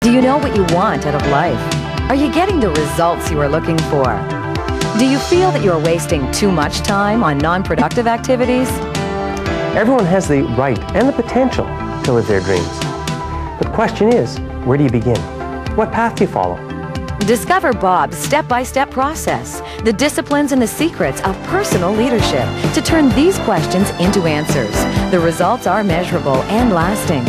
Do you know what you want out of life? Are you getting the results you are looking for? Do you feel that you are wasting too much time on non-productive activities? Everyone has the right and the potential to live their dreams. But the question is, where do you begin? What path do you follow? Discover Bob's step-by-step process, the disciplines and the secrets of personal leadership to turn these questions into answers. The results are measurable and lasting.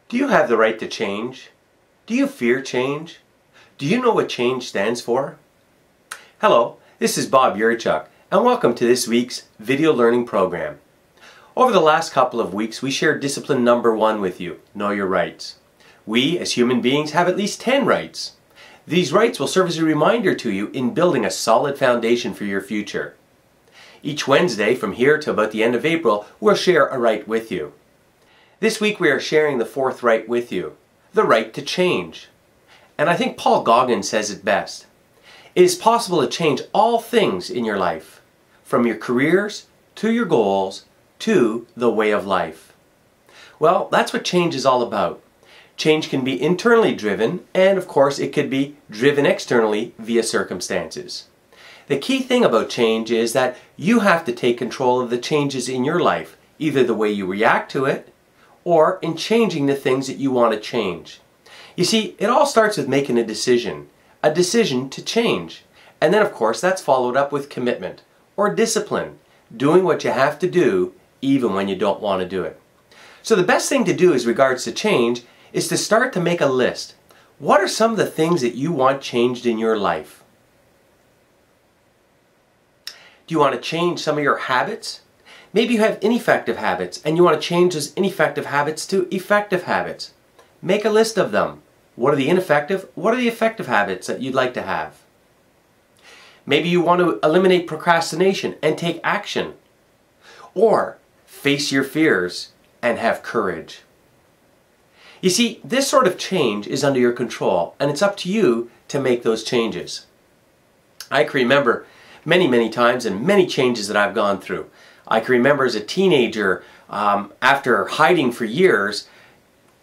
Do you have the right to change? Do you fear change? Do you know what change stands for? Hello, this is Bob Urichuck, and welcome to this week's video learning program. Over the last couple of weeks, we shared discipline number 1 with you, know your rights. We, as human beings, have at least 10 rights. These rights will serve as a reminder to you in building a solid foundation for your future. Each Wednesday, from here to about the end of April, we'll share a right with you. This week we are sharing the 4th right with you, the right to change. And I think Paul Gauguin says it best. It is possible to change all things in your life, from your careers to your goals to the way of life. Well, that's what change is all about. Change can be internally driven, and of course it could be driven externally via circumstances. The key thing about change is that you have to take control of the changes in your life, either the way you react to it, or in changing the things that you want to change. You see, it all starts with making a decision to change. And then of course that's followed up with commitment or discipline, doing what you have to do even when you don't want to do it. So the best thing to do as regards to change is to start to make a list. What are some of the things that you want changed in your life? Do you want to change some of your habits? Maybe you have ineffective habits and you want to change those ineffective habits to effective habits. Make a list of them. What are the ineffective? What are the effective habits that you'd like to have? Maybe you want to eliminate procrastination and take action. Or face your fears and have courage. You see, this sort of change is under your control and it's up to you to make those changes. I can remember many times and many changes that I've gone through. I can remember as a teenager, after hiding for years,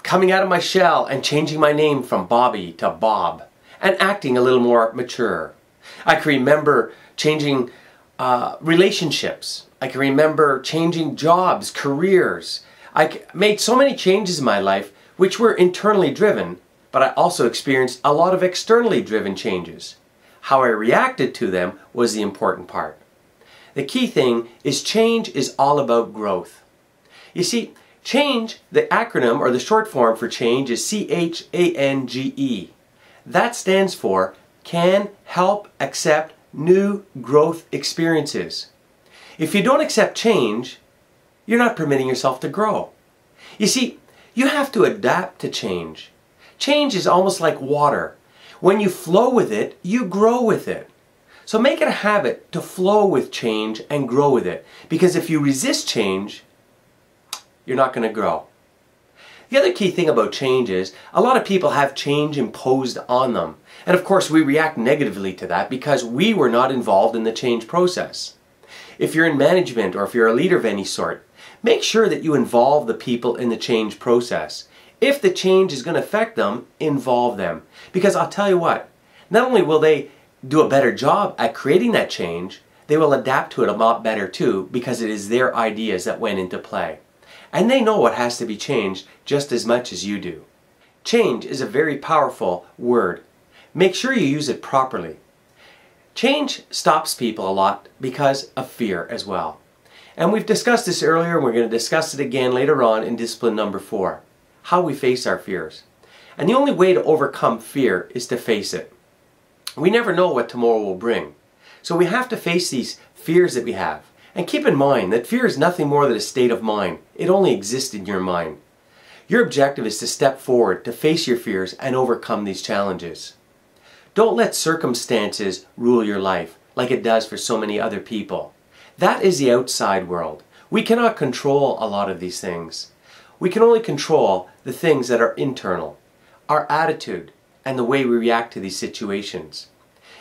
coming out of my shell and changing my name from Bobby to Bob and acting a little more mature. I can remember changing relationships. I can remember changing jobs, careers. I made so many changes in my life which were internally driven, but I also experienced a lot of externally driven changes. How I reacted to them was the important part. The key thing is change is all about growth. You see, change, the acronym or the short form for change is CHANGE. That stands for Can Help Accept New Growth Experiences. If you don't accept change, you're not permitting yourself to grow. You see, you have to adapt to change. Change is almost like water. When you flow with it, you grow with it. So make it a habit to flow with change and grow with it. Because if you resist change, you're not going to grow. The other key thing about change is a lot of people have change imposed on them. And of course we react negatively to that because we were not involved in the change process. If you're in management or if you're a leader of any sort, make sure that you involve the people in the change process. If the change is going to affect them, involve them. Because I'll tell you what, not only will they do a better job at creating that change, they will adapt to it a lot better too because it is their ideas that went into play. And they know what has to be changed just as much as you do. Change is a very powerful word. Make sure you use it properly. Change stops people a lot because of fear as well. And we've discussed this earlier and we're going to discuss it again later on in discipline number 4. How we face our fears. And the only way to overcome fear is to face it. We never know what tomorrow will bring. So we have to face these fears that we have. And keep in mind that fear is nothing more than a state of mind. It only exists in your mind. Your objective is to step forward, to face your fears and overcome these challenges. Don't let circumstances rule your life like it does for so many other people. That is the outside world. We cannot control a lot of these things. We can only control the things that are internal. Our attitude and the way we react to these situations.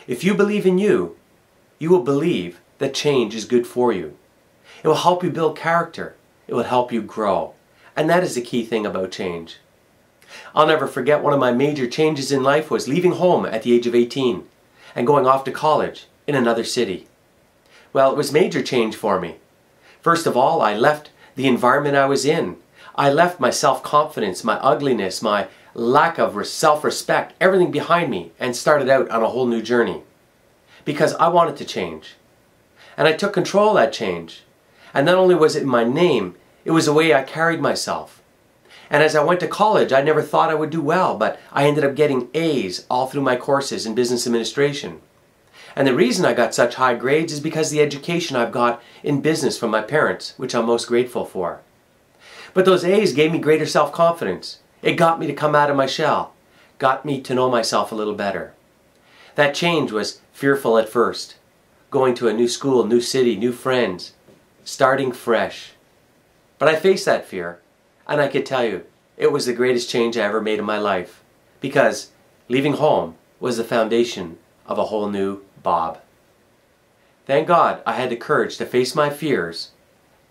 If you believe in you, you will believe that change is good for you. It will help you build character. It will help you grow. And that is the key thing about change. I'll never forget one of my major changes in life was leaving home at the age of 18 and going off to college in another city. Well, it was major change for me. First of all, I left the environment I was in. I left my self-confidence, my ugliness, my lack of self-respect, everything behind me, and started out on a whole new journey. Because I wanted to change. And I took control of that change. And not only was it in my name, it was the way I carried myself. And as I went to college, I never thought I would do well, but I ended up getting A's all through my courses in business administration. And the reason I got such high grades is because of the education I've got in business from my parents, which I'm most grateful for. But those A's gave me greater self-confidence. It got me to come out of my shell, got me to know myself a little better. That change was fearful at first. Going to a new school, new city, new friends, starting fresh. But I faced that fear, and I could tell you, it was the greatest change I ever made in my life, because leaving home was the foundation of a whole new Bob. Thank God I had the courage to face my fears,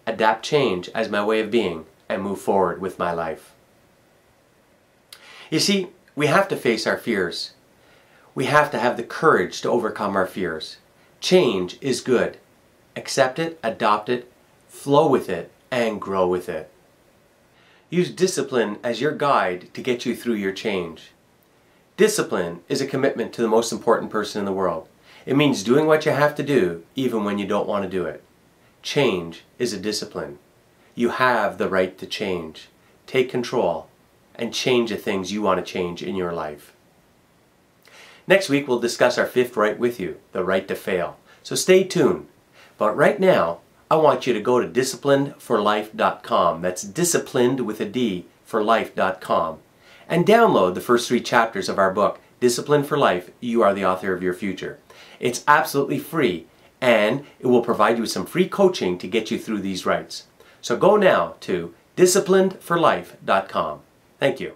adapt change as my way of being, and move forward with my life. You see, we have to face our fears. We have to have the courage to overcome our fears. Change is good. Accept it, adopt it, flow with it, and grow with it. Use discipline as your guide to get you through your change. Discipline is a commitment to the most important person in the world. It means doing what you have to do even when you don't want to do it. Change is a discipline. You have the right to change. Take control and change the things you want to change in your life. Next week we'll discuss our fifth right with you, the right to fail. So stay tuned. But right now, I want you to go to disciplinedforlife.com. That's disciplined with a D for life.com. And download the first 3 chapters of our book, Disciplined for Life, You Are the Author of Your Future. It's absolutely free, and it will provide you with some free coaching to get you through these rights. So go now to disciplinedforlife.com. Thank you.